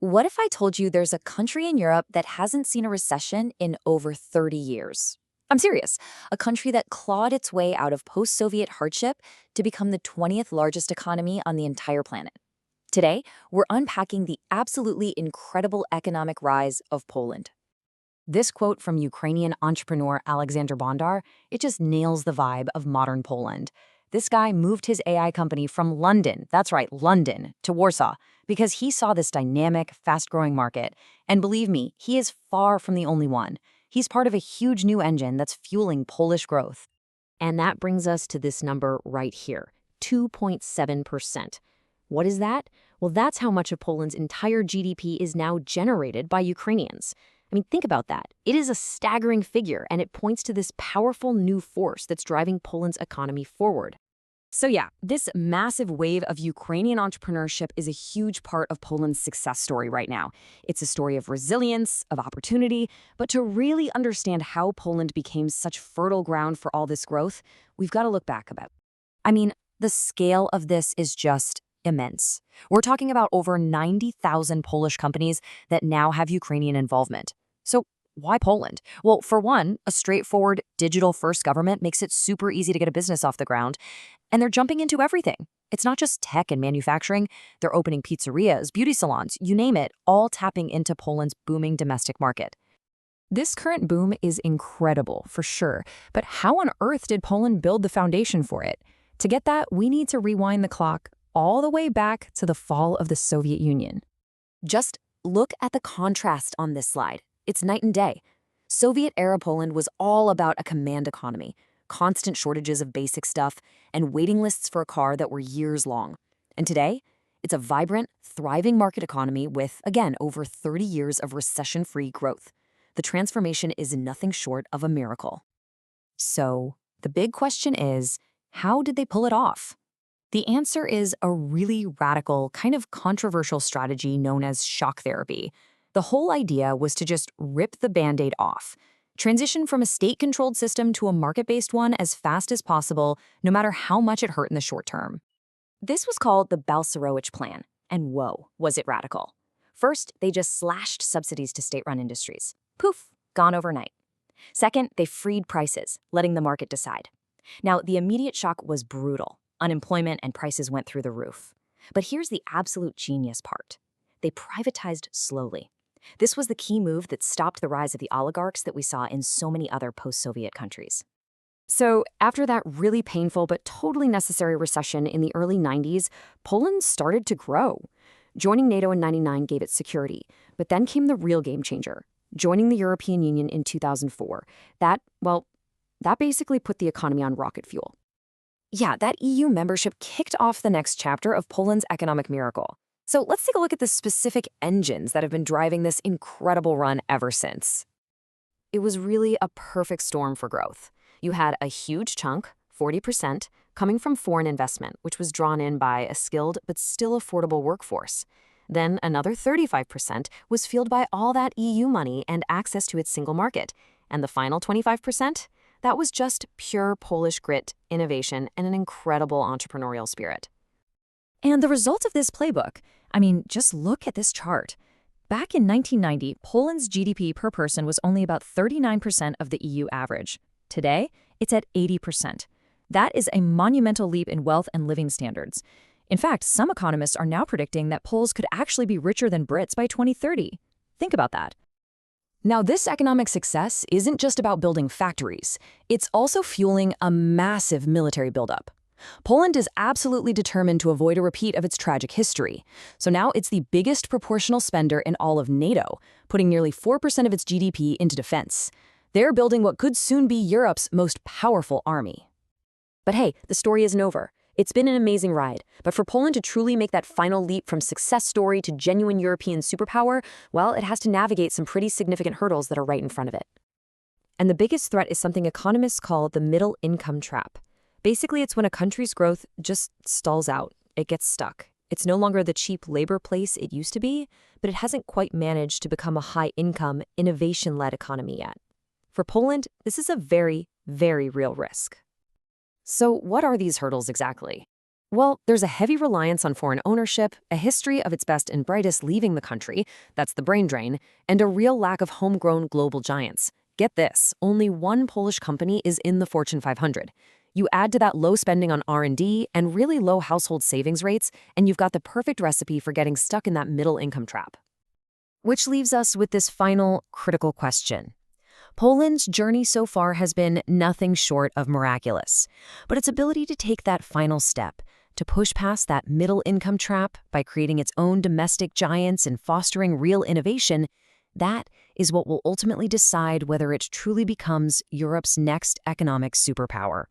What if I told you there's a country in Europe that hasn't seen a recession in over 30 years? I'm serious. A country that clawed its way out of post-Soviet hardship to become the 20th largest economy on the entire planet. Today, we're unpacking the absolutely incredible economic rise of Poland. This quote from Ukrainian entrepreneur Alexander Bondar, it just nails the vibe of modern Poland. This guy moved his AI company from London, that's right, London, to Warsaw, because he saw this dynamic, fast-growing market. And believe me, he is far from the only one. He's part of a huge new engine that's fueling Polish growth. And that brings us to this number right here, 2.7%. What is that? Well, that's how much of Poland's entire GDP is now generated by Ukrainians. I mean, think about that. It is a staggering figure, and it points to this powerful new force that's driving Poland's economy forward. So yeah, this massive wave of Ukrainian entrepreneurship is a huge part of Poland's success story right now. It's a story of resilience, of opportunity, but to really understand how Poland became such fertile ground for all this growth, we've got to look back a bit. I mean, the scale of this is just immense. We're talking about over 90,000 Polish companies that now have Ukrainian involvement. So why Poland? Well, for one, a straightforward digital-first government makes it super easy to get a business off the ground, and they're jumping into everything. It's not just tech and manufacturing. They're opening pizzerias, beauty salons, you name it, all tapping into Poland's booming domestic market. This current boom is incredible, for sure, but how on earth did Poland build the foundation for it? To get that, we need to rewind the clock all the way back to the fall of the Soviet Union. Just look at the contrast on this slide. It's night and day. Soviet-era Poland was all about a command economy, constant shortages of basic stuff, and waiting lists for a car that were years long. And today, it's a vibrant, thriving market economy with, again, over 30 years of recession-free growth. The transformation is nothing short of a miracle. So, the big question is, how did they pull it off? The answer is a really radical, kind of controversial strategy known as shock therapy. The whole idea was to just rip the Band-Aid off, transition from a state-controlled system to a market-based one as fast as possible, no matter how much it hurt in the short term. This was called the Balcerowicz Plan, and whoa, was it radical. First, they just slashed subsidies to state-run industries. Poof, gone overnight. Second, they freed prices, letting the market decide. Now, the immediate shock was brutal. Unemployment and prices went through the roof. But here's the absolute genius part. They privatized slowly. This was the key move that stopped the rise of the oligarchs that we saw in so many other post-Soviet countries. So, after that really painful but totally necessary recession in the early 90s, Poland started to grow. Joining NATO in '99 gave it security, but then came the real game changer, joining the European Union in 2004. That basically put the economy on rocket fuel. Yeah, that EU membership kicked off the next chapter of Poland's economic miracle. So let's take a look at the specific engines that have been driving this incredible run ever since. It was really a perfect storm for growth. You had a huge chunk, 40%, coming from foreign investment, which was drawn in by a skilled but still affordable workforce. Then another 35% was fueled by all that EU money and access to its single market. And the final 25%? That was just pure Polish grit, innovation, and an incredible entrepreneurial spirit. And the result of this playbook, I mean, just look at this chart. Back in 1990, Poland's GDP per person was only about 39% of the EU average. Today, it's at 80%. That is a monumental leap in wealth and living standards. In fact, some economists are now predicting that Poles could actually be richer than Brits by 2030. Think about that. Now, this economic success isn't just about building factories. It's also fueling a massive military buildup. Poland is absolutely determined to avoid a repeat of its tragic history. So now it's the biggest proportional spender in all of NATO, putting nearly 4% of its GDP into defense. They're building what could soon be Europe's most powerful army. But hey, the story isn't over. It's been an amazing ride, but for Poland to truly make that final leap from success story to genuine European superpower, well, it has to navigate some pretty significant hurdles that are right in front of it. And the biggest threat is something economists call the middle income trap. Basically, it's when a country's growth just stalls out. It gets stuck. It's no longer the cheap labor place it used to be, but it hasn't quite managed to become a high-income, innovation-led economy yet. For Poland, this is a very, very real risk. So what are these hurdles exactly? Well, there's a heavy reliance on foreign ownership, a history of its best and brightest leaving the country, that's the brain drain, and a real lack of homegrown global giants. Get this, only one Polish company is in the Fortune 500. You add to that low spending on R&D and really low household savings rates, and you've got the perfect recipe for getting stuck in that middle income trap. Which leaves us with this final critical question. Poland's journey so far has been nothing short of miraculous, but its ability to take that final step, to push past that middle income trap by creating its own domestic giants and fostering real innovation, that is what will ultimately decide whether it truly becomes Europe's next economic superpower.